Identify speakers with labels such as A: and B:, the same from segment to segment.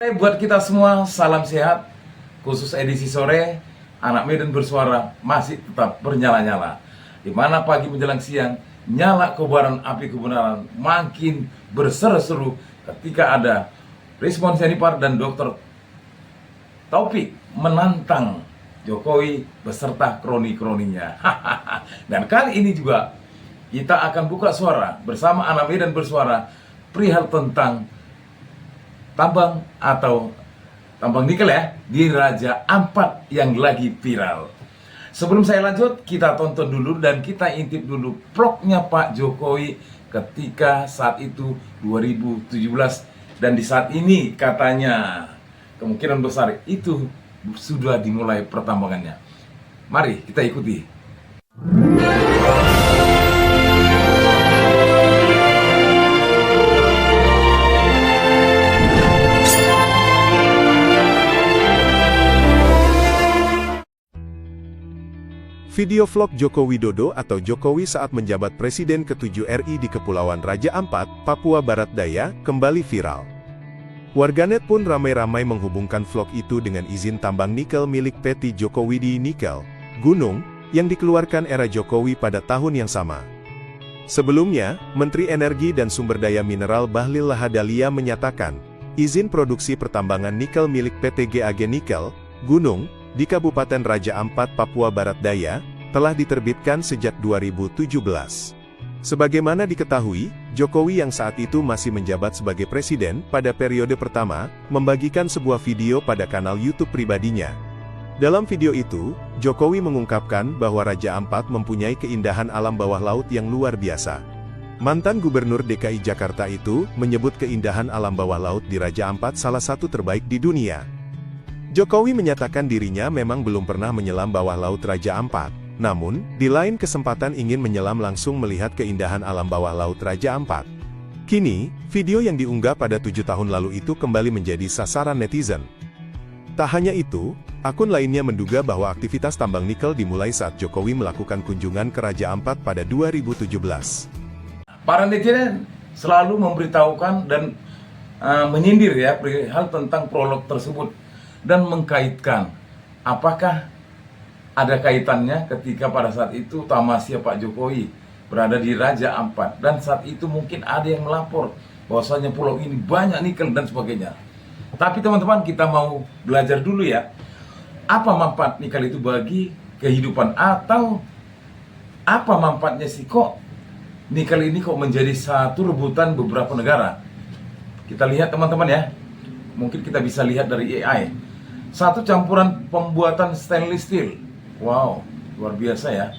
A: Buat kita semua, salam sehat. Khusus edisi sore, Anak Medan Bersuara masih tetap bernyala-nyala. Di mana pagi menjelang siang, nyala kobaran api kebenaran makin berseru-seru ketika ada Rismon Sianipar dan Dr. Taufik menantang Jokowi beserta kroni-kroninya. Dan kali ini juga kita akan buka suara bersama Anak Medan Bersuara perihal tentang tambang nikel ya di Raja Ampat yang lagi viral. Sebelum saya lanjut, kita tonton dulu dan kita intip dulu vlognya Pak Jokowi ketika saat itu 2017, dan di saat ini katanya kemungkinan besar itu sudah dimulai pertambangannya. Mari kita ikuti.
B: Video vlog Joko Widodo atau Jokowi saat menjabat Presiden ke-7 RI di Kepulauan Raja Ampat, Papua Barat Daya, kembali viral. Warganet pun ramai-ramai menghubungkan vlog itu dengan izin tambang nikel milik PT Jokowidi Nikel, Gunung, yang dikeluarkan era Jokowi pada tahun yang sama. Sebelumnya, Menteri Energi dan Sumber Daya Mineral Bahlil Lahadalia menyatakan, izin produksi pertambangan nikel milik PT GAG Nikel, Gunung, di Kabupaten Raja Ampat, Papua Barat Daya, telah diterbitkan sejak 2017. Sebagaimana diketahui, Jokowi yang saat itu masih menjabat sebagai presiden pada periode pertama, membagikan sebuah video pada kanal YouTube pribadinya. Dalam video itu, Jokowi mengungkapkan bahwa Raja Ampat mempunyai keindahan alam bawah laut yang luar biasa. Mantan Gubernur DKI Jakarta itu menyebut keindahan alam bawah laut di Raja Ampat salah satu terbaik di dunia. Jokowi menyatakan dirinya memang belum pernah menyelam bawah laut Raja Ampat, namun, di lain kesempatan ingin menyelam langsung melihat keindahan alam bawah laut Raja Ampat. Kini, video yang diunggah pada 7 tahun lalu itu kembali menjadi sasaran netizen. Tak hanya itu, akun lainnya menduga bahwa aktivitas tambang nikel dimulai saat Jokowi melakukan kunjungan ke Raja Ampat pada 2017.
A: Para netizen selalu memberitahukan dan menyindir ya perihal tentang prolog tersebut, dan mengkaitkan apakah ada kaitannya ketika pada saat itu tamasya Pak Jokowi berada di Raja Ampat, dan saat itu mungkin ada yang melapor bahwasanya pulau ini banyak nikel dan sebagainya. Tapi teman-teman, kita mau belajar dulu ya, apa manfaat nikel itu bagi kehidupan, atau apa manfaatnya sih kok nikel ini kok menjadi satu rebutan beberapa negara. Kita lihat teman-teman ya, mungkin kita bisa lihat dari AI. Satu, campuran pembuatan stainless steel. Wow, luar biasa ya.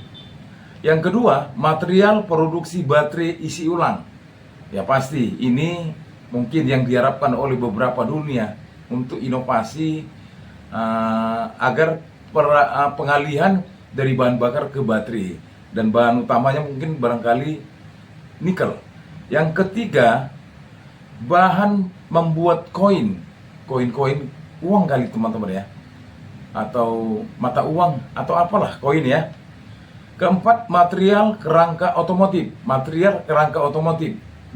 A: Yang kedua, material produksi baterai isi ulang. Ya pasti, ini mungkin yang diharapkan oleh beberapa dunia untuk inovasi agar pengalihan dari bahan bakar ke baterai. Dan bahan utamanya mungkin barangkali nikel. Yang ketiga, bahan membuat koin uang kali teman-teman ya, atau mata uang atau apalah koin ya. Keempat, material kerangka otomotif,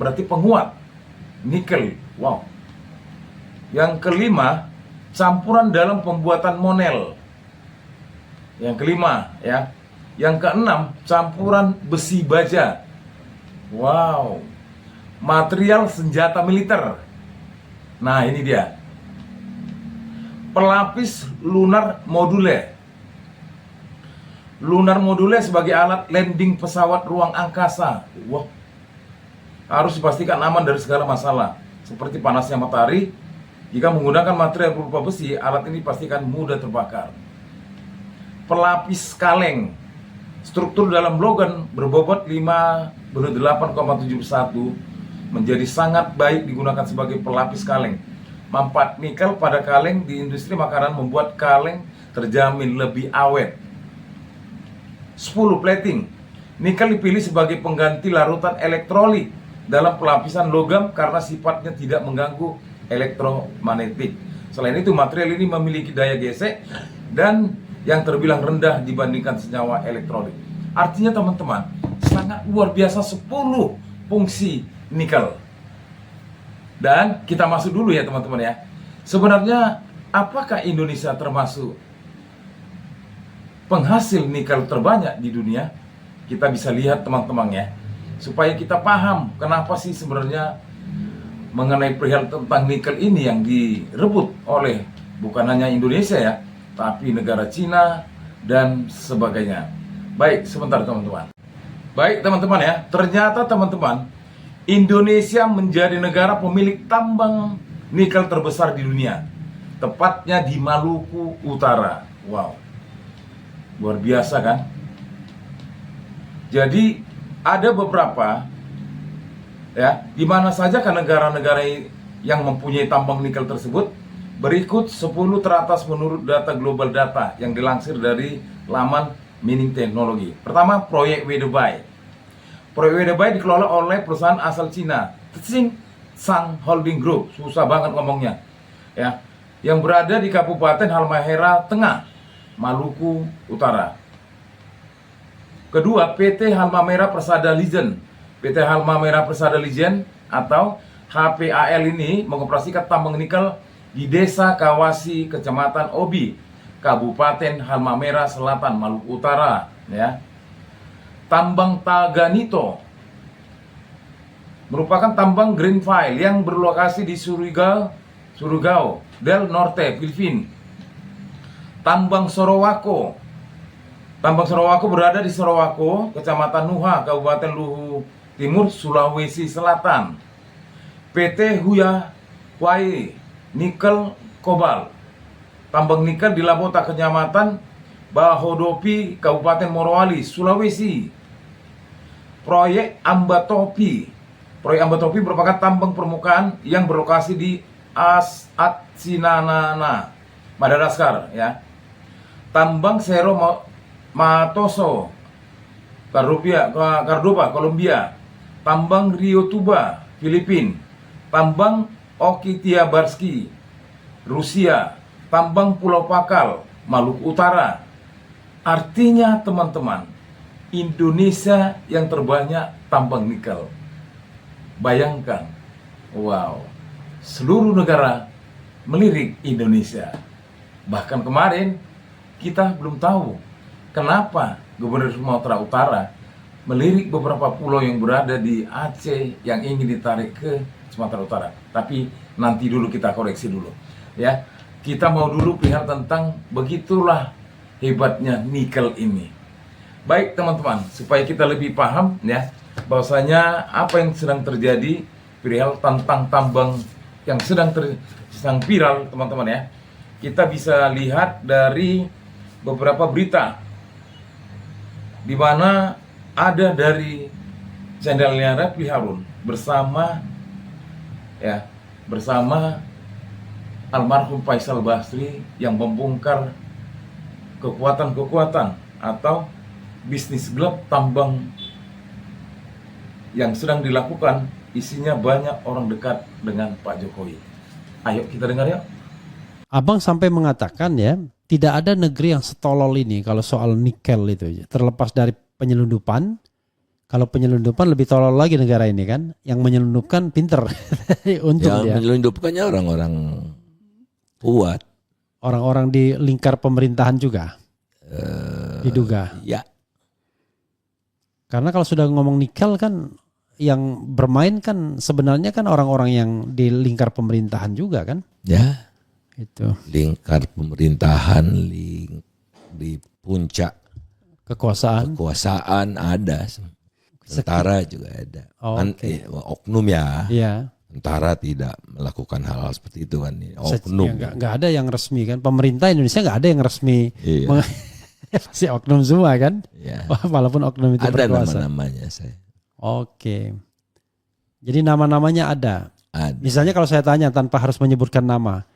A: berarti penguat nikel. Wow. Yang kelima, campuran dalam pembuatan monel. Yang kelima ya. Yang keenam, campuran besi baja. Wow. Material senjata militer. Nah, ini dia. Pelapis lunar module. Lunar module sebagai alat landing pesawat ruang angkasa. Wah, harus dipastikan aman dari segala masalah, seperti panasnya matahari. Jika menggunakan material berupa besi, alat ini dipastikan mudah terbakar. Pelapis kaleng. Struktur dalam logan berbobot 58,71 menjadi sangat baik digunakan sebagai pelapis kaleng. Manfaat nikel pada kaleng di industri makanan membuat kaleng terjamin lebih awet. 10. Plating. Nikel dipilih sebagai pengganti larutan elektrolit dalam pelapisan logam karena sifatnya tidak mengganggu elektromagnetik. Selain itu, material ini memiliki daya gesek dan yang terbilang rendah dibandingkan senyawa elektrolit. Artinya teman-teman, sangat luar biasa 10 fungsi nikel. Dan kita masuk dulu ya teman-teman ya. Sebenarnya apakah Indonesia termasuk penghasil nikel terbanyak di dunia? Kita bisa lihat teman-teman ya, supaya kita paham kenapa sih sebenarnya mengenai perihal tentang nikel ini yang direbut oleh bukan hanya Indonesia ya, tapi negara Cina dan sebagainya. Baik, sebentar teman-teman. Baik teman-teman ya, ternyata teman-teman, Indonesia menjadi negara pemilik tambang nikel terbesar di dunia, tepatnya di Maluku Utara. Wow, luar biasa kan? Jadi ada beberapa ya, di mana saja kan negara-negara yang mempunyai tambang nikel tersebut. Berikut 10 teratas menurut data Global Data yang dilansir dari laman Mining Teknologi. Pertama, proyek Wedebai. Proyek Wedebai dikelola oleh perusahaan asal Cina, Tsingshan Holding Group, susah banget ngomongnya, ya, yang berada di Kabupaten Halmahera Tengah, Maluku Utara. Kedua, PT Halmahera Persada Legend. PT Halmahera Persada Legend atau HPAL ini mengoperasikan tambang nikel di Desa Kawasi, Kecamatan Obi, Kabupaten Halmahera Selatan, Maluku Utara, ya. Tambang Taganito merupakan tambang Greenville yang berlokasi di Surigao del Norte, Filipina. Tambang Sorowako berada di Sorowako, Kecamatan Nuha, Kabupaten Luhu Timur, Sulawesi Selatan. PT Huayai Nikel Kobalt, tambang nikel di Labota, Kecamatan Bahodopi, Kabupaten Morowali, Sulawesi. Proyek Ambatopi merupakan tambang permukaan yang berlokasi di Atsinanana, Madagaskar, ya. Tambang Cerro Matoso, Cordoba, Kolombia. Tambang Rio Tuba, Filipina. Tambang Oktyabrsky, Rusia. Tambang Pulau Pakal, Maluku Utara. Artinya teman-teman, Indonesia yang terbanyak tambang nikel. Bayangkan, wow, seluruh negara melirik Indonesia. Bahkan kemarin kita belum tahu kenapa Gubernur Sumatera Utara melirik beberapa pulau yang berada di Aceh yang ingin ditarik ke Sumatera Utara. Tapi nanti dulu kita koreksi dulu, ya. Kita mau dulu perihal tentang begitulah hebatnya nikel ini. Baik teman-teman, supaya kita lebih paham ya, bahwasanya apa yang sedang terjadi perihal tentang tambang yang sedang viral teman-teman ya. Kita bisa lihat dari beberapa berita di mana ada dari channelnya Refli Harun bersama almarhum Faisal Basri yang membongkar kekuatan atau bisnis gelap tambang yang sedang dilakukan, isinya banyak orang dekat dengan Pak Jokowi. Ayo kita dengar ya.
C: Abang sampai mengatakan ya, tidak ada negeri yang setolol ini kalau soal nikel itu. Terlepas dari penyelundupan, kalau penyelundupan lebih tolol lagi negara ini kan, yang menyelundupkan pinter. Untung
D: yang
C: dia.
D: menyelundupkannya orang-orang kuat.
C: Orang-orang di lingkar pemerintahan juga diduga.
D: Ya.
C: Karena kalau sudah ngomong nikel kan, yang bermain kan sebenarnya kan orang-orang yang di lingkar pemerintahan juga kan.
D: Ya.
C: Itu.
D: Lingkar pemerintahan, di puncak kekuasaan ada. Tentara juga ada. Oknum ya.
C: Iya.
D: Tentara tidak melakukan hal-hal seperti itu kan. Oknum.
C: Nggak ada yang resmi kan. Pemerintah Indonesia nggak ada yang resmi.
D: Iya.
C: Masih oknum semua kan.
D: Iya.
C: Walaupun oknum itu
D: ada
C: berkuasa.
D: nama-namanya saya.
C: Oke. Jadi nama-namanya ada.
D: Ada.
C: Misalnya kalau saya tanya tanpa harus menyebutkan nama.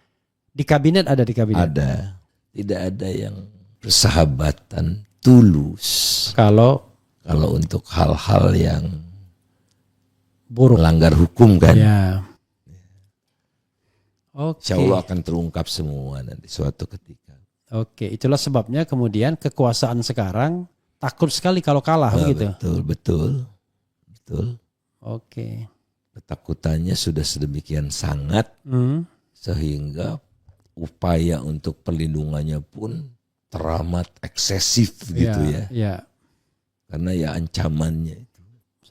C: Di kabinet ada di kabinet.
D: Ada. Tidak ada yang persahabatan tulus.
C: Kalau
D: untuk hal-hal yang
C: buruk,
D: melanggar hukum kan.
C: ya. Oke.
D: Insya Allah akan terungkap semua nanti suatu ketika.
C: Oke, itulah sebabnya kemudian kekuasaan sekarang takut sekali kalau kalah begitu.
D: Betul.
C: Oke.
D: Ketakutannya sudah sedemikian sangat sehingga upaya untuk perlindungannya pun teramat eksesif gitu ya.
C: Ya.
D: Karena ya ancamannya itu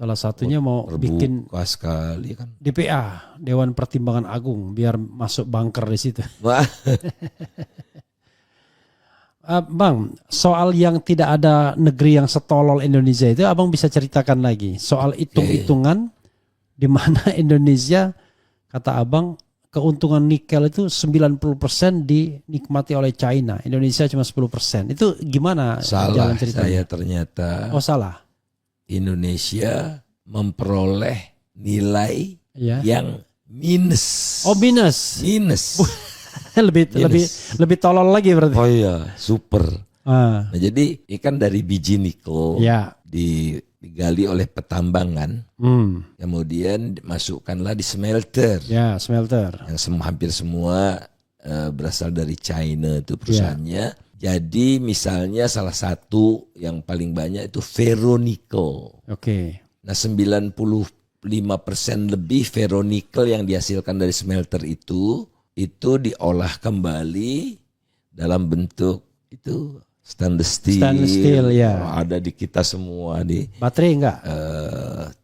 C: Salah satunya mau bikin
D: terbuka sekali kan.
C: DPA, Dewan Pertimbangan Agung, biar masuk bunker di situ.
D: Wah,
C: Bang, soal yang tidak ada negeri yang setolol Indonesia itu abang bisa ceritakan lagi. Soal hitung-hitungan di mana Indonesia, kata abang, keuntungan nikel itu 90% dinikmati oleh China. Indonesia cuma 10%. Itu gimana
D: salah
C: jalan ceritanya?
D: saya ternyata.
C: Oh salah.
D: Indonesia memperoleh nilai
C: Ya.
D: yang minus.
C: Oh minus.
D: Minus.
C: lebih tolol lagi berarti.
D: Oh iya, super.
C: Ah,
D: Nah, jadi ikan dari biji nikel
C: ya.
D: digali oleh petambangan, kemudian masukkanlah di smelter.
C: Ya, smelter.
D: Yang hampir semua berasal dari China itu perusahaannya. Jadi misalnya salah satu yang paling banyak itu ferronikel.
C: Oke.
D: Nah 95% lebih ferronikel yang dihasilkan dari smelter itu diolah kembali dalam bentuk itu stainless steel.
C: Stainless steel, ya.
D: Ada di kita semua di
C: Baterai enggak?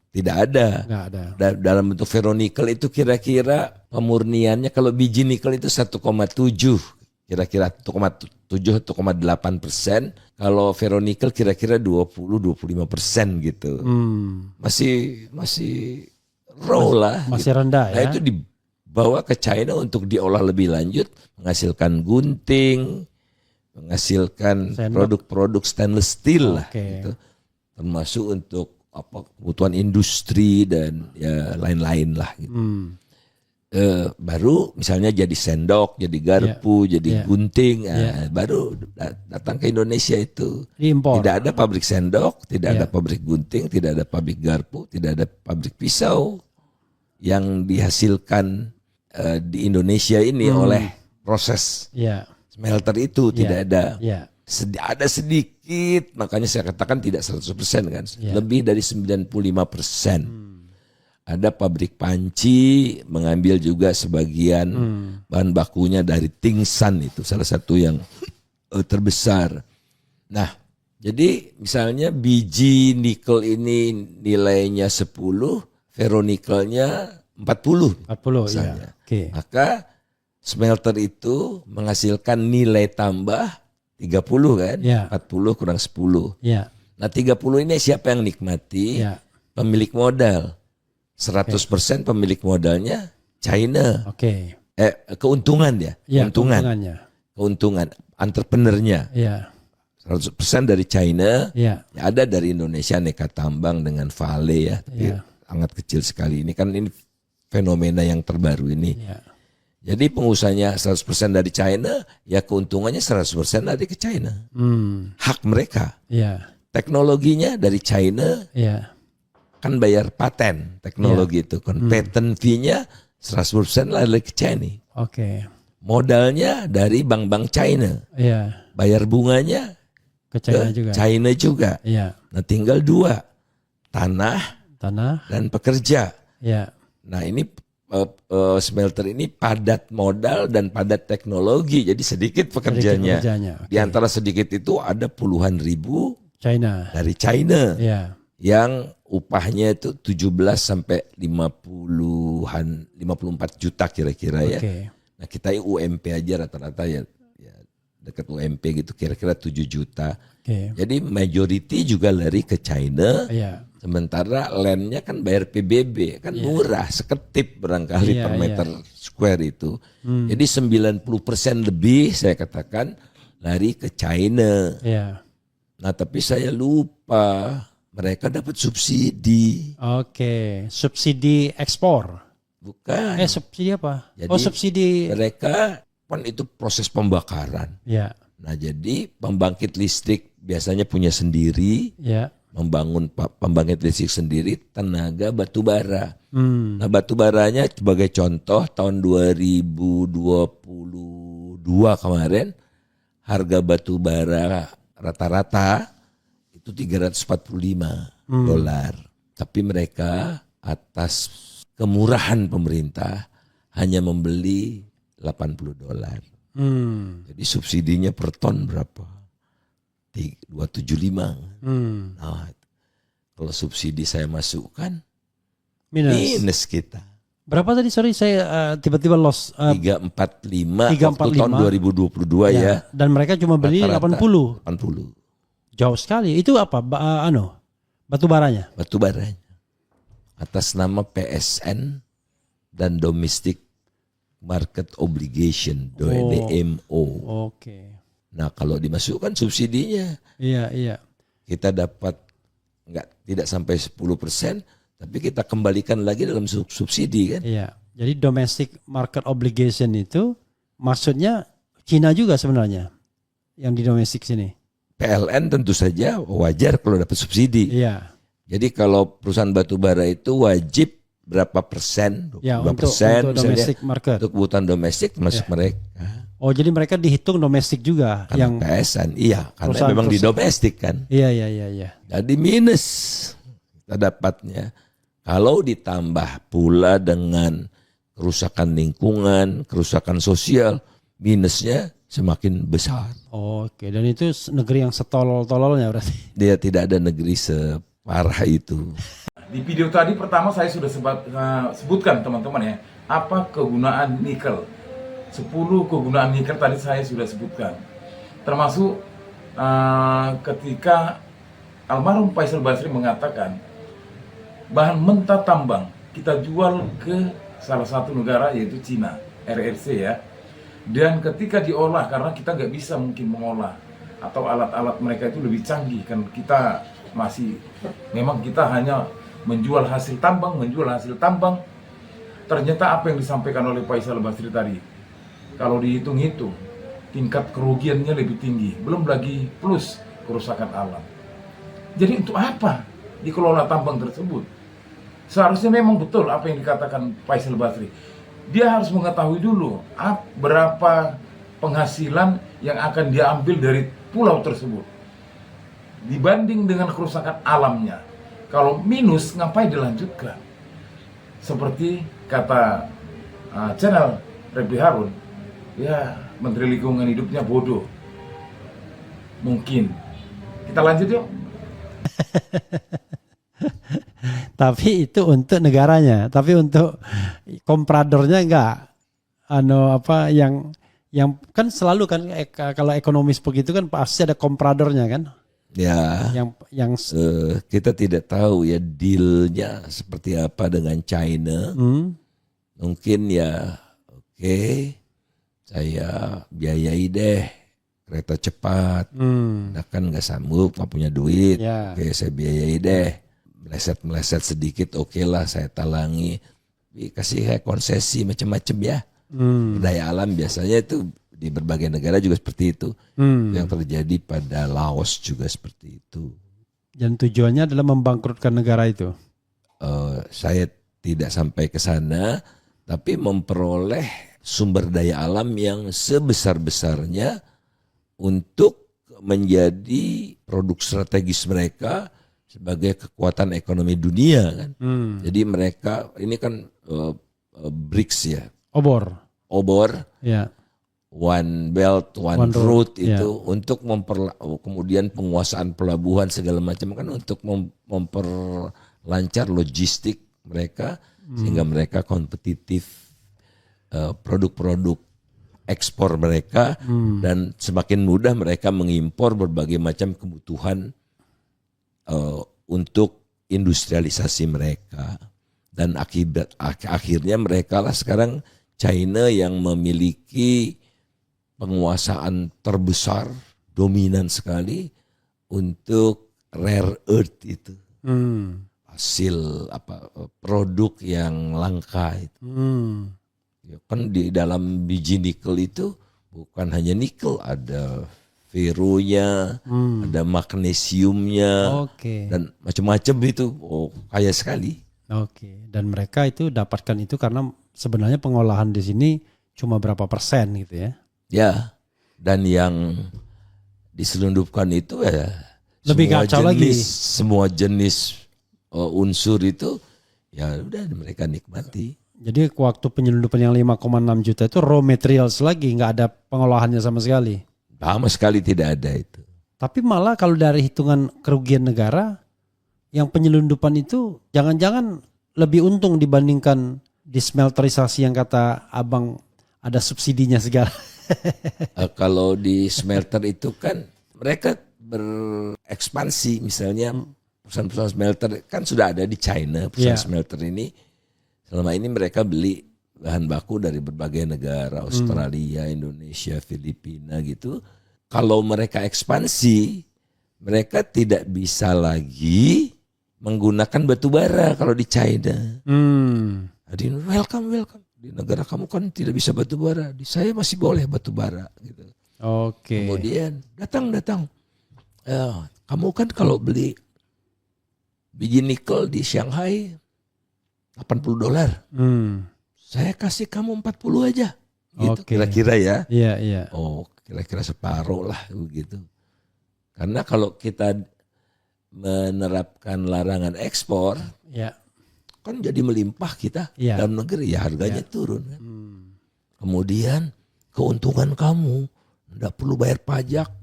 D: tidak ada.
C: Enggak ada.
D: Dalam bentuk ferronikel itu kira-kira pemurniannya kalau biji nikel itu 1,7, kira-kira 1,7 1,8%. Kalau ferronikel kira-kira 20-25% gitu. Masih raw lah.
C: Masih
D: gitu.
C: rendah
D: Nah
C: ya.
D: itu dibawa ke China untuk diolah lebih lanjut, menghasilkan gunting, menghasilkan
C: Sendok.
D: produk-produk stainless steel lah.
C: Oke.
D: Gitu. Termasuk untuk kebutuhan industri dan ya lain-lain lah. Gitu. Baru misalnya jadi sendok, jadi garpu, jadi gunting, baru datang ke Indonesia itu.
C: Diimpor.
D: Tidak ada pabrik sendok, tidak ada pabrik gunting, tidak ada pabrik garpu, tidak ada pabrik pisau yang dihasilkan di Indonesia ini oleh proses smelter itu tidak ada. Ada sedikit, makanya saya katakan tidak 100% kan, lebih dari 95%. Ada pabrik panci mengambil juga sebagian bahan bakunya dari Tingsan, itu salah satu yang terbesar. Nah, jadi misalnya biji nikel ini nilainya 10, ferronikelnya 40 misalnya.
C: Okay.
D: Maka smelter itu menghasilkan nilai tambah 30 kan, 40 kurang 10. Nah 30 ini siapa yang nikmati? Pemilik modal. 100% pemilik modalnya China. Keuntungan ya, keuntungan entrepreneurnya. 100% dari China. Ada dari Indonesia Neka Tambang dengan Vale ya, tapi sangat kecil sekali. Ini kan ini fenomena yang terbaru ini. Jadi pengusahanya 100% dari China, ya keuntungannya 100% dari ke China. Hak mereka. Teknologinya dari China. Kan bayar paten teknologi itu kan. Patent fee-nya 100% lari ke China. Modalnya dari bank-bank China. Bayar bunganya
C: ke
D: China juga. Nah tinggal dua, tanah dan pekerja. Nah ini smelter ini padat modal dan padat teknologi, jadi sedikit pekerjanya. Di antara sedikit itu ada puluhan ribu dari China. Yang upahnya itu 17 sampai 54 juta kira-kira ya. Nah kita UMP aja rata-rata ya dekat UMP gitu kira-kira 7 juta. Jadi majority juga lari ke China. Sementara landnya kan bayar PBB kan murah, seketip barangkali per meter square itu. Jadi 90% lebih saya katakan lari ke China. Nah tapi saya lupa mereka dapat subsidi.
C: Subsidi ekspor.
D: Bukan.
C: Subsidi apa?
D: Jadi
C: subsidi.
D: Mereka kan itu proses pembakaran. Nah jadi pembangkit listrik biasanya punya sendiri. Membangun pembangkit listrik sendiri tenaga batu bara. Nah batu baranya sebagai contoh tahun 2022 kemarin harga batu bara rata-rata itu $345. Tapi mereka atas kemurahan pemerintah hanya membeli $80. Jadi subsidinya per ton berapa? 275. Nah, kalau subsidi saya masukkan minus kita.
C: Berapa tadi? Sorry, saya tiba-tiba loss.
D: 345 waktu tahun 2022 ya.
C: Dan mereka cuma beli 80. Jauh sekali. Itu apa? Batu baranya? Batu baranya.
D: Atas nama PSN dan Domestic Market Obligation, DMO.
C: Oke.
D: Nah, kalau dimasukkan subsidinya,
C: iya.
D: Kita dapat tidak sampai 10%, tapi kita kembalikan lagi dalam subsidi kan?
C: Iya. Jadi domestic market obligation itu maksudnya Cina juga sebenarnya yang di domestik sini.
D: PLN tentu saja wajar kalau dapat subsidi.
C: Iya.
D: Jadi kalau perusahaan batubara itu wajib berapa persen, 22%
C: untuk domestic market.
D: Untuk kebutuhan domestik masuk mereka.
C: Oh, jadi mereka dihitung domestik juga.
D: Karena yang PSN, iya, karena memang di domestik kan.
C: Iya.
D: Jadi minus kita dapatnya. Kalau ditambah pula dengan kerusakan lingkungan, kerusakan sosial, minusnya semakin besar.
C: Oke, dan itu negeri yang setolol-tololnya berarti.
D: Dia tidak ada negeri separah itu.
A: Di video tadi pertama saya sudah sebutkan teman-teman ya, apa kegunaan nikel. 10 kegunaan nikel tadi saya sudah sebutkan. Termasuk ketika almarhum Faisal Basri mengatakan bahan mentah tambang kita jual ke salah satu negara yaitu Cina, RRC ya. Dan ketika diolah, karena kita nggak bisa mungkin mengolah atau alat-alat mereka itu lebih canggih kan, kita masih memang kita hanya menjual hasil tambang. Ternyata apa yang disampaikan oleh Faisal Basri tadi, kalau dihitung-hitung tingkat kerugiannya lebih tinggi, belum lagi plus kerusakan alam. Jadi untuk apa dikelola tambang tersebut? Seharusnya memang betul apa yang dikatakan Faisal Basri. Dia harus mengetahui dulu berapa penghasilan yang akan dia ambil dari pulau tersebut dibanding dengan kerusakan alamnya. Kalau minus, ngapain dilanjutkan? Seperti kata channel Refli Harun, ya Menteri Lingkungan Hidupnya bodoh. Mungkin. Kita lanjut yuk.
C: Tapi itu untuk negaranya, tapi untuk kompradornya enggak. Yang kan selalu kan kalau ekonomis begitu kan pasti ada kompradornya kan.
D: Ya.
C: Yang
D: kita tidak tahu ya dealnya seperti apa dengan China. Mungkin ya oke, saya biayai deh kereta cepat. Nah kan nggak sanggup, nggak punya duit. Oke, saya biayai deh. Meleset sedikit, oke lah saya talangi. Kasih kayak konsesi macam-macam ya. Daya alam biasanya itu di berbagai negara juga seperti itu. Yang terjadi pada Laos juga seperti itu.
C: Dan tujuannya adalah membangkrutkan negara itu.
D: Saya tidak sampai ke sana, tapi memperoleh sumber daya alam yang sebesar-besarnya untuk menjadi produk strategis mereka sebagai kekuatan ekonomi dunia kan. Jadi mereka ini kan BRICS ya. Obor. Ya. One Belt, One Road itu untuk kemudian penguasaan pelabuhan segala macam kan untuk memperlancar logistik mereka sehingga mereka kompetitif produk-produk ekspor mereka dan semakin mudah mereka mengimpor berbagai macam kebutuhan untuk industrialisasi mereka. Dan akhirnya mereka lah sekarang China yang memiliki penguasaan terbesar, dominan sekali untuk rare earth itu. Hasil produk yang langka itu. Ya kan di dalam biji nikel itu bukan hanya nikel, ada feronya, ada magnesiumnya, dan macam-macam itu. Kaya sekali.
C: Dan mereka itu dapatkan itu karena sebenarnya pengolahan di sini cuma berapa persen gitu ya?
D: Ya, dan yang diselundupkan itu ya
C: lebih kacau lagi.
D: Semua jenis unsur itu ya udah mereka nikmati.
C: Jadi waktu penyelundupan yang 5,6 juta itu raw materials lagi, nggak ada pengolahannya sama sekali.
D: Sama sekali tidak ada itu.
C: Tapi malah kalau dari hitungan kerugian negara, yang penyelundupan itu jangan-jangan lebih untung dibandingkan di smelterisasi yang kata abang ada subsidinya segala.
D: Kalau di smelter itu kan mereka berekspansi, misalnya perusahaan-perusahaan smelter kan sudah ada di China, perusahaan smelter ini. Selama ini mereka beli bahan baku dari berbagai negara, Australia, Indonesia, Filipina gitu. Kalau mereka ekspansi, mereka tidak bisa lagi menggunakan batu bara kalau di China. Jadi welcome. Di negara kamu kan tidak bisa batu bara, di saya masih boleh batu bara gitu.
C: Oke.
D: Kemudian datang. Kamu kan kalau beli biji nikel di Shanghai $80. Saya kasih kamu 40 aja. Gitu kira-kira ya.
C: Iya.
D: Oh, kira-kira separuh lah begitu. Karena kalau kita menerapkan larangan ekspor, kan jadi melimpah kita dalam negeri, ya harganya turun kan. Kemudian keuntungan kamu enggak perlu bayar pajak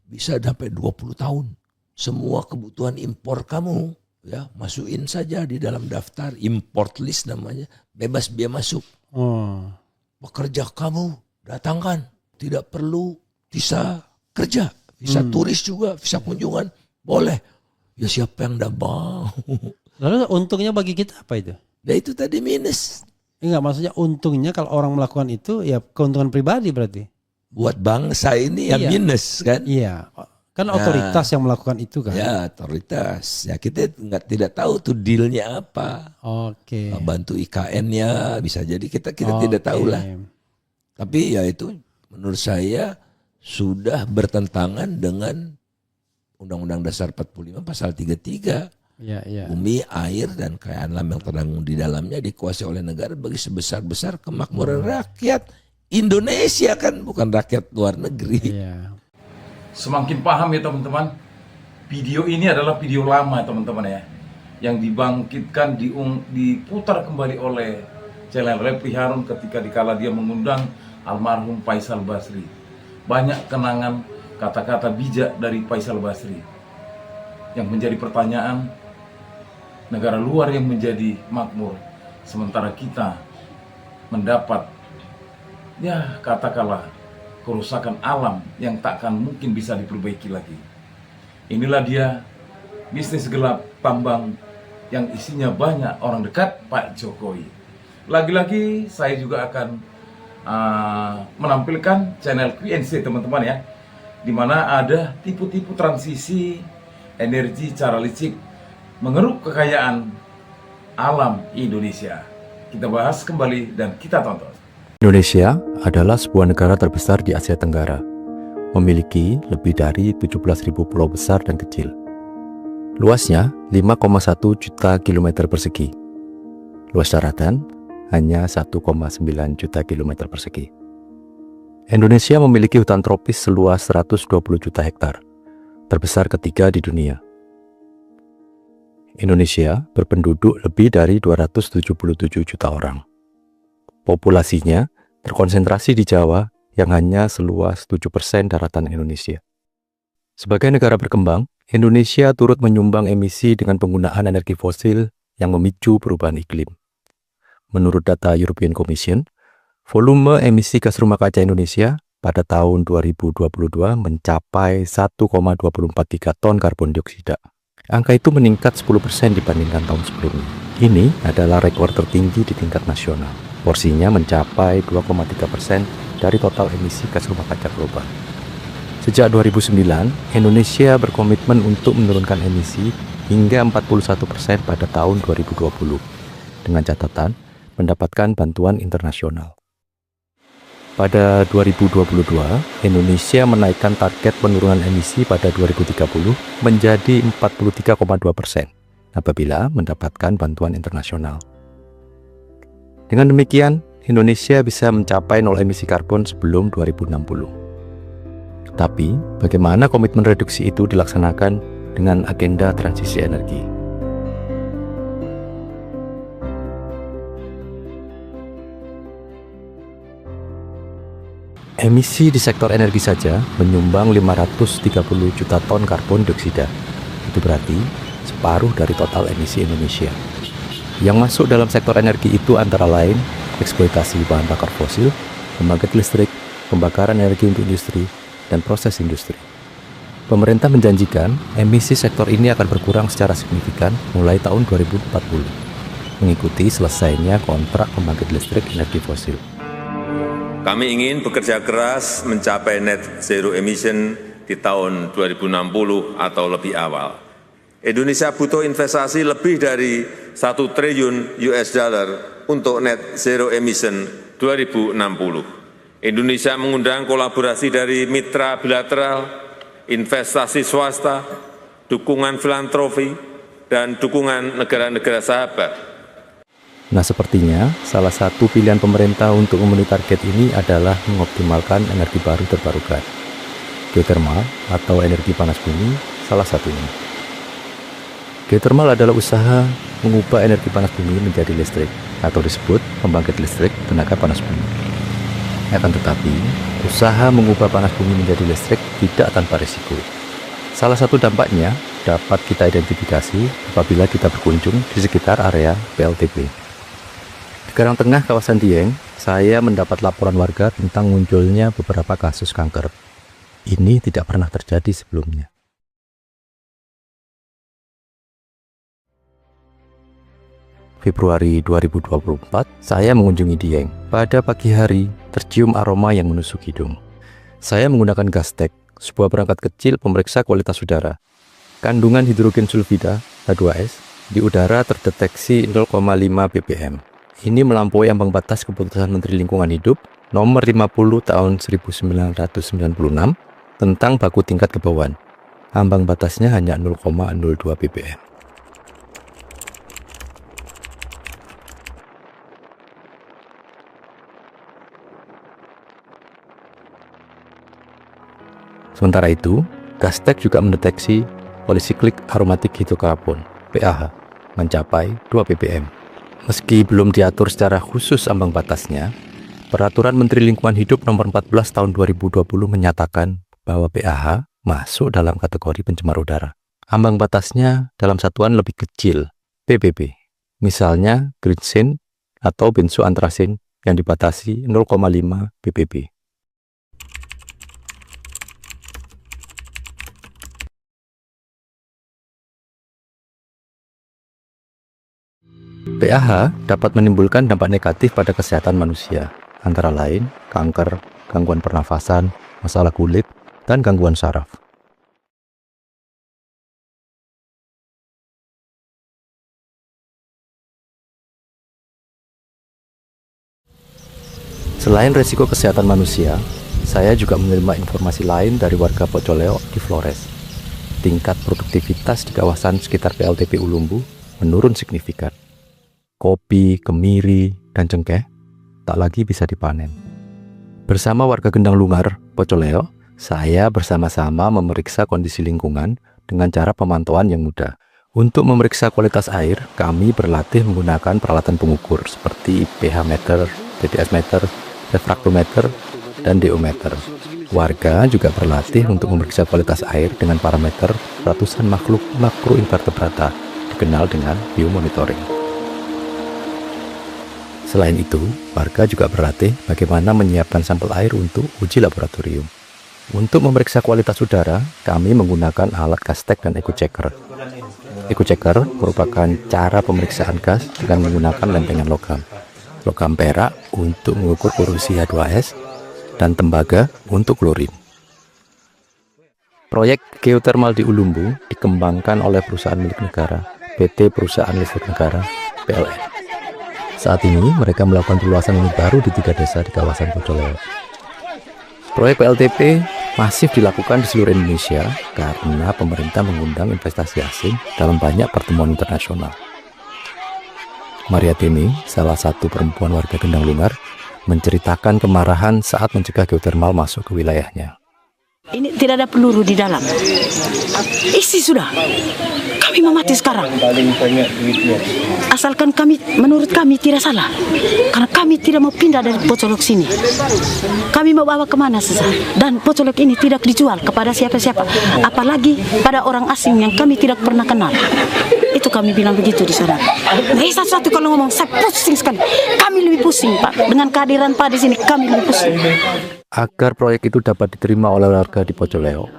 D: bisa sampai 20 tahun. Semua kebutuhan impor kamu ya masukin saja di dalam daftar import list namanya, bebas biaya masuk. Pekerja kamu datangkan, tidak perlu visa kerja, visa turis juga, visa kunjungan boleh. Ya siapa yang enggak mau?
C: Lalu untungnya bagi kita apa itu?
D: Ya itu tadi minus.
C: Enggak, maksudnya untungnya kalau orang melakukan itu ya keuntungan pribadi berarti.
D: Buat bangsa ini ya minus kan?
C: Iya. Kan otoritas yang melakukan itu kan?
D: Ya otoritas. Ya kita tidak tahu tuh dealnya apa.
C: Oke.
D: Bantu IKN-nya bisa jadi kita tidak tahu lah. Tapi ya itu menurut saya sudah bertentangan dengan Undang-Undang Dasar 45 pasal 33. Bumi, air, dan kekayaan alam yang terkandung di dalamnya dikuasai oleh negara bagi sebesar-besar kemakmuran rakyat Indonesia kan, bukan rakyat luar negeri.
A: Semakin paham ya teman-teman. Video ini adalah video lama teman-teman ya, yang dibangkitkan, diputar kembali oleh channel Refli Harun ketika dikala dia mengundang almarhum Faisal Basri. Banyak kenangan kata-kata bijak dari Faisal Basri yang menjadi pertanyaan, negara luar yang menjadi makmur, sementara kita mendapat ya katakanlah kerusakan alam yang takkan mungkin bisa diperbaiki lagi. Inilah dia bisnis gelap tambang yang isinya banyak orang dekat Pak Jokowi. Lagi-lagi saya juga akan menampilkan channel QNC teman-teman ya, di mana ada tipu-tipu transisi energi cara licik mengeruk kekayaan alam Indonesia. Kita bahas kembali dan kita tonton.
E: Indonesia adalah sebuah negara terbesar di Asia Tenggara, memiliki lebih dari 17.000 pulau besar dan kecil. Luasnya 5,1 juta kilometer persegi. Luas daratan hanya 1,9 juta kilometer persegi. Indonesia memiliki hutan tropis seluas 120 juta hektar, terbesar ketiga di dunia. Indonesia berpenduduk lebih dari 277 juta orang. Populasinya terkonsentrasi di Jawa yang hanya seluas 7% daratan Indonesia. Sebagai negara berkembang, Indonesia turut menyumbang emisi dengan penggunaan energi fosil yang memicu perubahan iklim. Menurut data European Commission, volume emisi gas rumah kaca Indonesia pada tahun 2022 mencapai 1,24 gigaton karbon dioksida. Angka itu meningkat 10% dibandingkan tahun sebelumnya. Ini adalah rekor tertinggi di tingkat nasional. Porsinya mencapai 2,3% dari total emisi gas rumah kaca global. Sejak 2009, Indonesia berkomitmen untuk menurunkan emisi hingga 41% pada tahun 2020, dengan catatan mendapatkan bantuan internasional. Pada 2022, Indonesia menaikkan target penurunan emisi pada 2030 menjadi 43,2% apabila mendapatkan bantuan internasional. Dengan demikian, Indonesia bisa mencapai nol emisi karbon sebelum 2060. Tapi, bagaimana komitmen reduksi itu dilaksanakan dengan agenda transisi energi? Emisi di sektor energi saja menyumbang 530 juta ton karbon dioksida. Itu berarti separuh dari total emisi Indonesia. Yang masuk dalam sektor energi itu antara lain eksploitasi bahan bakar fosil, pembangkit listrik, pembakaran energi untuk industri, dan proses industri. Pemerintah menjanjikan emisi sektor ini akan berkurang secara signifikan mulai tahun 2040, mengikuti selesainya kontrak pembangkit listrik energi fosil.
F: Kami ingin bekerja keras mencapai net zero emission di tahun 2060 atau lebih awal. Indonesia butuh investasi lebih dari 1 triliun US dollar untuk net zero emission 2060. Indonesia mengundang kolaborasi dari mitra bilateral, investasi swasta, dukungan filantropi, dan dukungan negara-negara sahabat.
E: Nah, sepertinya salah satu pilihan pemerintah untuk memenuhi target ini adalah mengoptimalkan energi baru terbarukan. Geothermal atau energi panas bumi salah satunya. Geothermal adalah usaha mengubah energi panas bumi menjadi listrik atau disebut pembangkit listrik tenaga panas bumi. Akan tetapi, usaha mengubah panas bumi menjadi listrik tidak tanpa risiko. Salah satu dampaknya dapat kita identifikasi apabila kita berkunjung di sekitar area PLTP. Di Karang Tengah, kawasan Dieng, saya mendapat laporan warga tentang munculnya beberapa kasus kanker. Ini tidak pernah terjadi sebelumnya. Februari 2024, saya mengunjungi Dieng. Pada pagi hari, tercium aroma yang menusuk hidung. Saya menggunakan Gastec, sebuah perangkat kecil pemeriksa kualitas udara. Kandungan hidrogen sulfida, H2S, di udara terdeteksi 0,5 ppm. Ini melampaui ambang batas keputusan Menteri Lingkungan Hidup nomor 50 tahun 1996 tentang baku tingkat kebauan. Ambang batasnya hanya 0,02 ppm. Sementara itu, Gastec juga mendeteksi polycyclic aromatic hydrocarbon, PAH, mencapai 2 ppm. Meski belum diatur secara khusus ambang batasnya, Peraturan Menteri Lingkungan Hidup nomor 14 tahun 2020 menyatakan bahwa PAH masuk dalam kategori pencemar udara. Ambang batasnya dalam satuan lebih kecil, ppb. Misalnya glycerin atau benzoantrasin yang dibatasi 0,5 ppb. PAH dapat menimbulkan dampak negatif pada kesehatan manusia, antara lain kanker, gangguan pernafasan, masalah kulit, dan gangguan saraf. Selain resiko kesehatan manusia, saya juga menerima informasi lain dari warga Pocoleo di Flores. Tingkat produktivitas di kawasan sekitar PLTP Ulumbu menurun signifikan. Kopi, kemiri, dan cengkeh tak lagi bisa dipanen. Bersama warga Gendang Lungar, Pocoleo, saya bersama-sama memeriksa kondisi lingkungan dengan cara pemantauan yang mudah. Untuk memeriksa kualitas air, kami berlatih menggunakan peralatan pengukur seperti pH meter, TDS meter, refraktometer, dan DO meter. Warga juga berlatih untuk memeriksa kualitas air dengan parameter ratusan makhluk makroinvertebrata, dikenal dengan biomonitoring. Selain itu, warga juga berlatih bagaimana menyiapkan sampel air untuk uji laboratorium. Untuk memeriksa kualitas udara, kami menggunakan alat Gastec dan EcoChecker. EcoChecker merupakan cara pemeriksaan gas dengan menggunakan lempengan logam perak untuk mengukur korosi H2S, dan tembaga untuk klorin. Proyek geothermal di Ulumbu dikembangkan oleh perusahaan milik negara, PT Perusahaan Listrik Negara, PLN. Saat ini, mereka melakukan perluasan unit baru di 3 desa di kawasan Pocoleo. Proyek PLTP masif dilakukan di seluruh Indonesia karena pemerintah mengundang investasi asing dalam banyak pertemuan internasional. Mariatini, salah satu perempuan warga Gendang Lungar, menceritakan kemarahan saat mencegah geothermal masuk ke wilayahnya.
G: Ini tidak ada peluru di dalam. Isi sudah. Kami mau mati sekarang. Asalkan kami, menurut kami tidak salah. Karena kami tidak mau pindah dari Pocolok sini. Kami mau bawa kemana saja. Dan Pocolok ini tidak dijual kepada siapa-siapa. Apalagi pada orang asing yang kami tidak pernah kenal. Itu kami bilang begitu di sana. Nah, satu-satu kalau ngomong, saya pusing sekali. Kami lebih pusing, Pak. Dengan kehadiran Pak di sini, kami lebih pusing.
E: Agar proyek itu dapat diterima oleh warga di Pocoleo,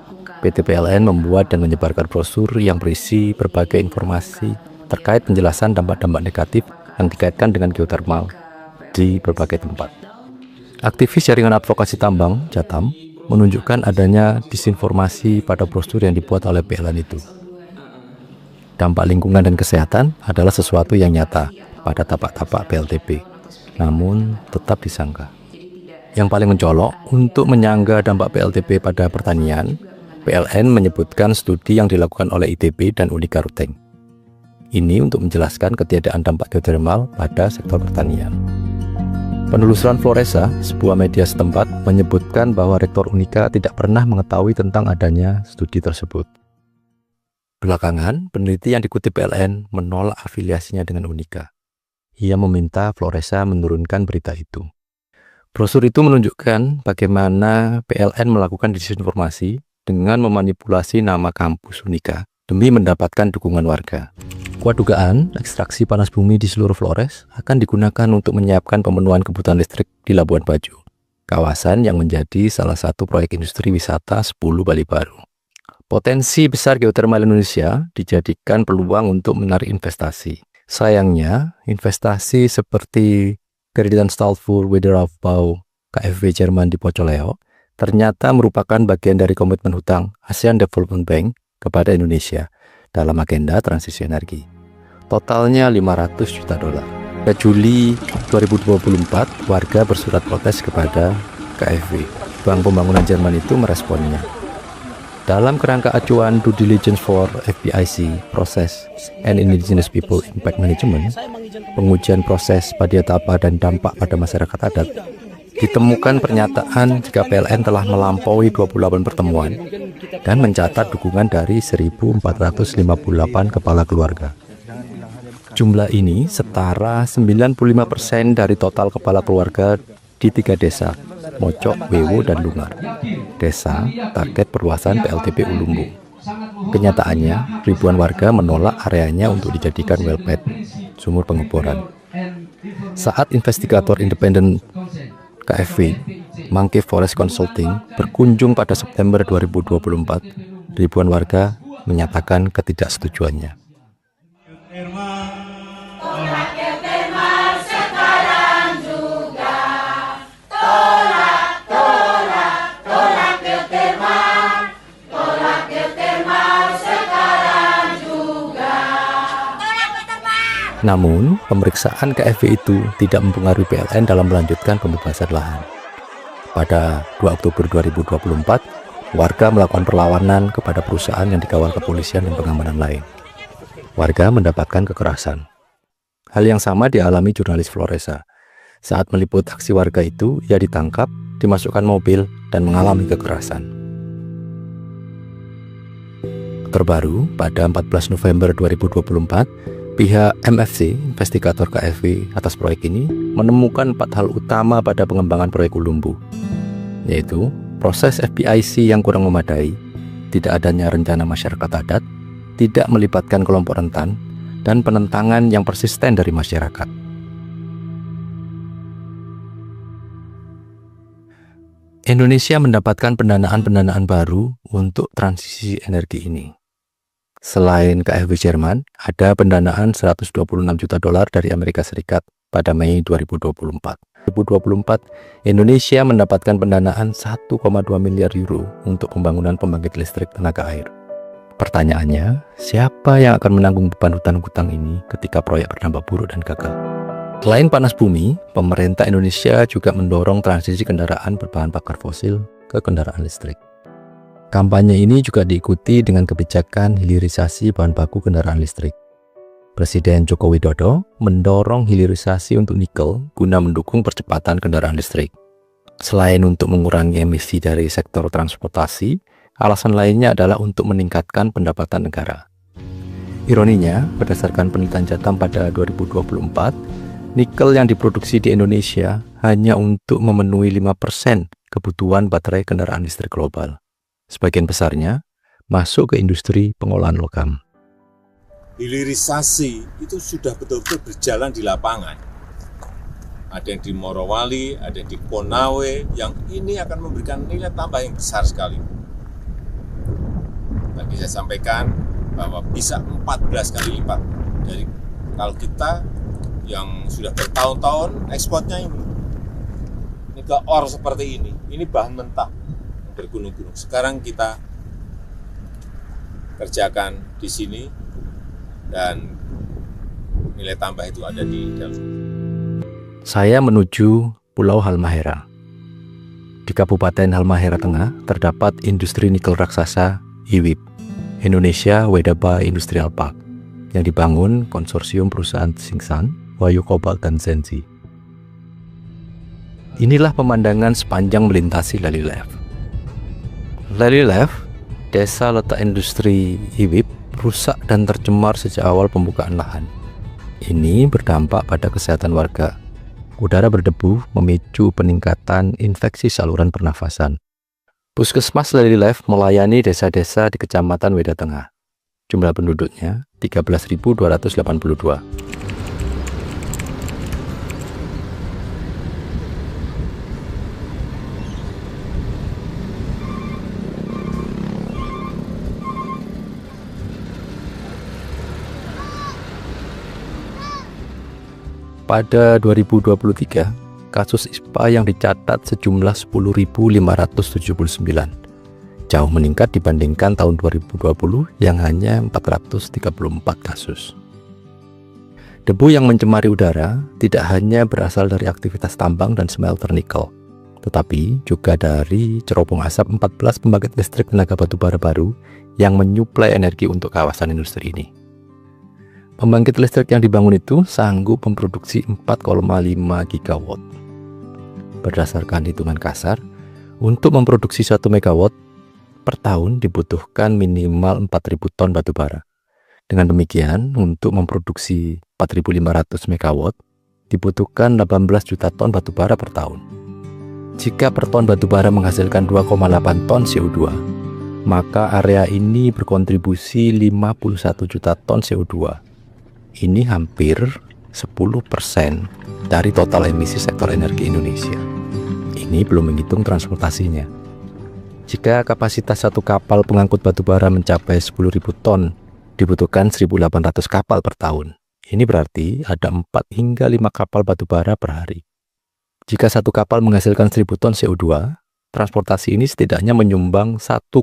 E: PT PLN membuat dan menyebarkan brosur yang berisi berbagai informasi terkait penjelasan dampak-dampak negatif yang dikaitkan dengan geotermal di berbagai tempat. Aktivis jaringan advokasi tambang, Jatam, menunjukkan adanya disinformasi pada brosur yang dibuat oleh PLN itu. Dampak lingkungan dan kesehatan adalah sesuatu yang nyata pada tapak-tapak PLTP, namun tetap disangka. Yang paling mencolok, untuk menyangga dampak PLTP pada pertanian, PLN menyebutkan studi yang dilakukan oleh ITB dan Unika Ruteng. Ini untuk menjelaskan ketiadaan dampak geotermal pada sektor pertanian. Penelusuran Floresa, sebuah media setempat, menyebutkan bahwa Rektor Unika tidak pernah mengetahui tentang adanya studi tersebut. Belakangan, peneliti yang dikutip PLN menolak afiliasinya dengan Unika. Ia meminta Floresa menurunkan berita itu. Brosur itu menunjukkan bagaimana PLN melakukan disinformasi dengan memanipulasi nama kampus Unika demi mendapatkan dukungan warga. Kuat dugaan, ekstraksi panas bumi di seluruh Flores akan digunakan untuk menyiapkan pemenuhan kebutuhan listrik di Labuan Bajo, kawasan yang menjadi salah satu proyek industri wisata 10 Bali Baru. Potensi besar geotermal Indonesia dijadikan peluang untuk menarik investasi. Sayangnya, investasi seperti kreditan Stalfur Wederaufbau KfW Jerman di Pocoleo ternyata merupakan bagian dari komitmen hutang ASEAN Development Bank kepada Indonesia dalam agenda transisi energi. Totalnya $500 juta. Pada Juli 2024, warga bersurat protes kepada KfW. Bank Pembangunan Jerman itu meresponnya. Dalam kerangka acuan Due Diligence for FPIC Process and Indigenous People Impact Management, pengujian proses padiatapa dan dampak pada masyarakat adat, ditemukan pernyataan jika PLN telah melampaui 28 pertemuan dan mencatat dukungan dari 1.458 kepala keluarga. Jumlah ini setara 95% dari total kepala keluarga di 3 desa, Mocok, Wewo, dan Lungar. Desa target perluasan PLTP Ulumbu. Kenyataannya, ribuan warga menolak areanya untuk dijadikan wellpad, sumur pengeboran. Saat investigator independen KfW, Monkey Forest Consulting, berkunjung pada September 2024, ribuan warga menyatakan ketidaksetujuannya. Namun, pemeriksaan KfW itu tidak mempengaruhi PLN dalam melanjutkan pembebasan lahan. Pada 2 Oktober 2024, warga melakukan perlawanan kepada perusahaan yang dikawal kepolisian dan pengamanan lain. Warga mendapatkan kekerasan. Hal yang sama dialami jurnalis Floresa. Saat meliput aksi warga itu, ia ditangkap, dimasukkan mobil, dan mengalami kekerasan. Terbaru, pada 14 November 2024, pihak MFC, investigator KfW atas proyek ini, menemukan 4 hal utama pada pengembangan proyek Ulumbu, yaitu proses FPIC yang kurang memadai, tidak adanya rencana masyarakat adat, tidak melibatkan kelompok rentan, dan penentangan yang persisten dari masyarakat. Indonesia mendapatkan pendanaan baru untuk transisi energi ini. Selain KfW Jerman, ada pendanaan $126 juta dari Amerika Serikat pada Mei 2024. 2024, Indonesia mendapatkan pendanaan 1,2 miliar euro untuk pembangunan pembangkit listrik tenaga air. Pertanyaannya, siapa yang akan menanggung beban hutang-hutang ini ketika proyek berdampak buruk dan gagal? Selain panas bumi, pemerintah Indonesia juga mendorong transisi kendaraan berbahan bakar fosil ke kendaraan listrik. Kampanye ini juga diikuti dengan kebijakan hilirisasi bahan baku kendaraan listrik. Presiden Joko Widodo mendorong hilirisasi untuk nikel guna mendukung percepatan kendaraan listrik. Selain untuk mengurangi emisi dari sektor transportasi, alasan lainnya adalah untuk meningkatkan pendapatan negara. Ironinya, berdasarkan penelitian Jatam pada 2024, nikel yang diproduksi di Indonesia hanya untuk memenuhi 5% kebutuhan baterai kendaraan listrik global. Sebagian besarnya masuk ke industri pengolahan logam.
H: Hilirisasi itu sudah betul-betul berjalan di lapangan. Ada yang di Morowali, ada yang di Konawe, yang ini akan memberikan nilai tambah yang besar sekali. Tadi saya sampaikan bahwa bisa 14 kali lipat dari kalau kita yang sudah bertahun-tahun ekspornya ini ke ore seperti ini bahan mentah bergunung-gunung. Sekarang kita kerjakan di sini dan nilai tambah itu ada di dalam.
E: Saya menuju Pulau Halmahera. Di Kabupaten Halmahera Tengah terdapat industri nikel raksasa IWIP, Indonesia Wedaba Industrial Park, yang dibangun konsorsium perusahaan Tsingshan, Huayou Cobalt, dan Zenzi. Inilah pemandangan sepanjang melintasi Lalilev. Lalilev, desa letak industri IWIP, rusak dan tercemar sejak awal pembukaan lahan. Ini berdampak pada kesehatan warga. Udara berdebu memicu peningkatan infeksi saluran pernafasan. Puskesmas Lalilev melayani desa-desa di Kecamatan Weda Tengah. Jumlah penduduknya 13.282. Pada 2023, kasus ISPA yang dicatat sejumlah 10.579, jauh meningkat dibandingkan tahun 2020 yang hanya 434 kasus. Debu yang mencemari udara tidak hanya berasal dari aktivitas tambang dan smelter nikel, tetapi juga dari cerobong asap 14 pembangkit listrik tenaga batubara baru yang menyuplai energi untuk kawasan industri ini. Pembangkit listrik yang dibangun itu sanggup memproduksi 4,5 gigawatt. Berdasarkan hitungan kasar, untuk memproduksi 1 megawatt per tahun dibutuhkan minimal 4.000 ton batubara. Dengan demikian, untuk memproduksi 4.500 megawatt dibutuhkan 18 juta ton batubara per tahun. Jika per ton batubara menghasilkan 2,8 ton CO2, maka area ini berkontribusi 51 juta ton CO2. Ini hampir 10% dari total emisi sektor energi Indonesia. Ini belum menghitung transportasinya. Jika kapasitas satu kapal pengangkut batubara mencapai 10.000 ton, dibutuhkan 1.800 kapal per tahun. Ini berarti ada 4 hingga 5 kapal batubara per hari. Jika satu kapal menghasilkan 1.000 ton CO2, transportasi ini setidaknya menyumbang 1,8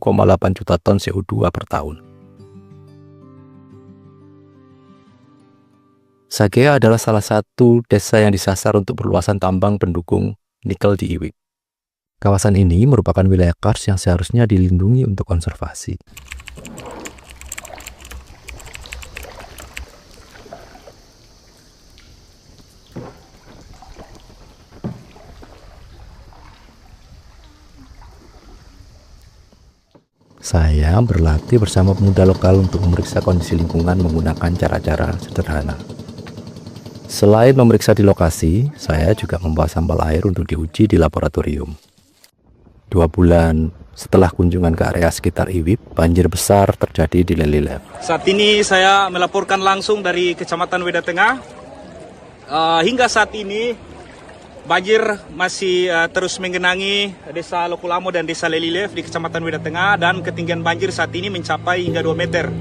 E: juta ton CO2 per tahun. Sagea adalah salah satu desa yang disasar untuk perluasan tambang pendukung nikel di IWIP. Kawasan ini merupakan wilayah kars yang seharusnya dilindungi untuk konservasi. Saya berlatih bersama pemuda lokal untuk memeriksa kondisi lingkungan menggunakan cara-cara sederhana. Selain memeriksa di lokasi, saya juga membawa sampel air untuk diuji di laboratorium. 2 bulan setelah kunjungan ke area sekitar IWIP, banjir besar terjadi di Lalilev.
I: Saat ini saya melaporkan langsung dari Kecamatan Weda Tengah. Hingga saat ini banjir masih terus menggenangi Desa Lokulamo dan Desa Lalilev di Kecamatan Weda Tengah, dan ketinggian banjir saat ini mencapai hingga 2 meter.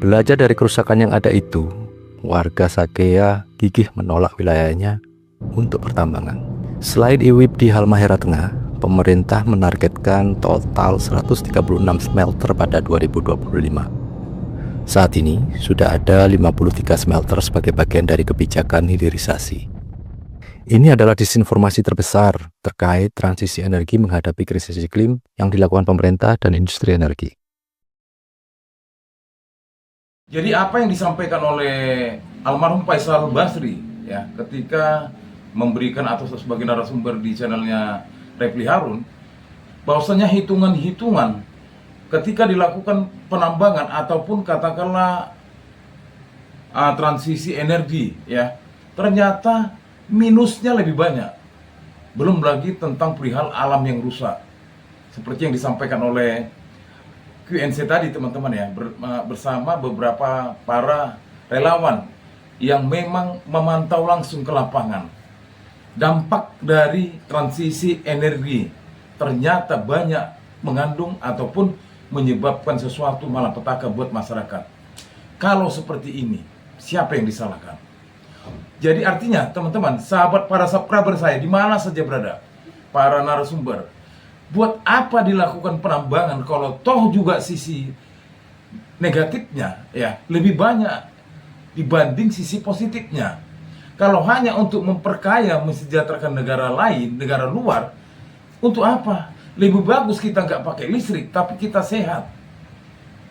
E: Belajar dari kerusakan yang ada itu, warga Sagea gigih menolak wilayahnya untuk pertambangan. Selain IWIP di Halmahera Tengah, pemerintah menargetkan total 136 smelter pada 2025. Saat ini sudah ada 53 smelter sebagai bagian dari kebijakan hilirisasi. Ini adalah disinformasi terbesar terkait transisi energi menghadapi krisis iklim yang dilakukan pemerintah dan industri energi.
A: Jadi apa yang disampaikan oleh almarhum Faisal Basri ya ketika memberikan atau sebagai narasumber di channelnya Refli Harun, bahwasanya hitungan-hitungan ketika dilakukan penambangan ataupun katakanlah transisi energi, ya, ternyata minusnya lebih banyak. Belum lagi tentang perihal alam yang rusak, seperti yang disampaikan oleh QNC tadi teman-teman ya, bersama beberapa para relawan yang memang memantau langsung ke lapangan. Dampak dari transisi energi ternyata banyak mengandung ataupun menyebabkan sesuatu malapetaka buat masyarakat. Kalau seperti ini, siapa yang disalahkan? Jadi artinya teman-teman, sahabat para subscriber saya di mana saja berada, para narasumber, buat apa dilakukan penambangan kalau toh juga sisi negatifnya ya lebih banyak dibanding sisi positifnya. Kalau hanya untuk memperkaya, mensejahterakan negara lain, negara luar, untuk apa? Lebih bagus kita nggak pakai listrik, tapi kita sehat.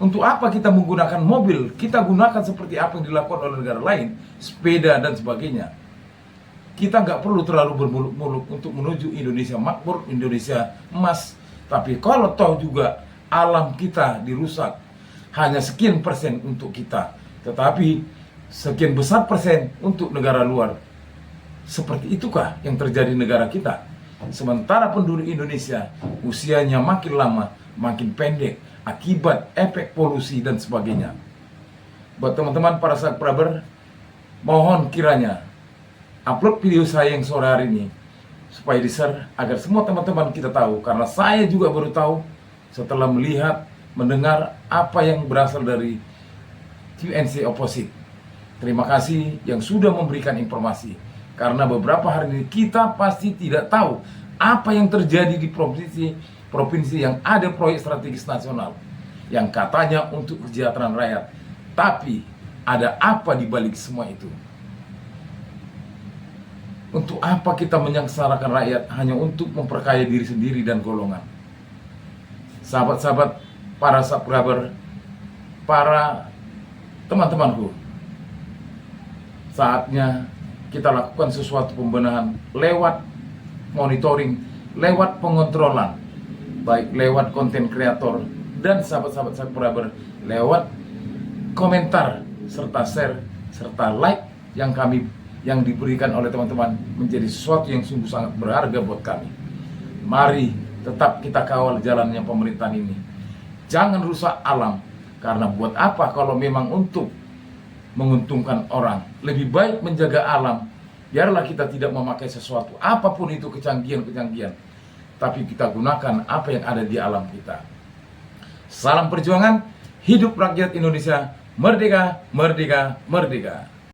A: Untuk apa kita menggunakan mobil? Kita gunakan seperti apa yang dilakukan oleh negara lain, sepeda dan sebagainya. Kita nggak perlu terlalu bermuluk-muluk untuk menuju Indonesia makmur, Indonesia emas. Tapi kalau toh juga alam kita dirusak, hanya sekian persen untuk kita, tetapi sekian besar persen untuk negara luar. Seperti itukah yang terjadi di negara kita? Sementara penduduk Indonesia usianya makin lama, makin pendek, akibat efek polusi dan sebagainya. Buat teman-teman para subscriber, mohon kiranya upload video saya yang sore hari ini supaya di-share agar semua teman-teman kita tahu, karena saya juga baru tahu setelah melihat, mendengar apa yang berasal dari QNC Opposite. Terima kasih yang sudah memberikan informasi, karena beberapa hari ini kita pasti tidak tahu apa yang terjadi di provinsi yang ada proyek strategis nasional yang katanya untuk kesejahteraan rakyat. Tapi ada apa di balik semua itu? Untuk apa kita menyengsarakan rakyat hanya untuk memperkaya diri sendiri dan golongan? Sahabat-sahabat, para subscriber, para teman-temanku, saatnya kita lakukan sesuatu pembenahan lewat monitoring, lewat pengontrolan, baik lewat konten kreator dan sahabat-sahabat subscriber, lewat komentar serta share serta like yang diberikan oleh teman-teman menjadi sesuatu yang sungguh sangat berharga buat kami. Mari tetap kita kawal jalannya pemerintahan ini. Jangan rusak alam, karena buat apa kalau memang untuk menguntungkan orang? Lebih baik menjaga alam. Biarlah kita tidak memakai sesuatu, apapun itu kecanggihan-kecanggihan, tapi kita gunakan apa yang ada di alam kita. Salam perjuangan, hidup rakyat Indonesia, merdeka, merdeka, merdeka.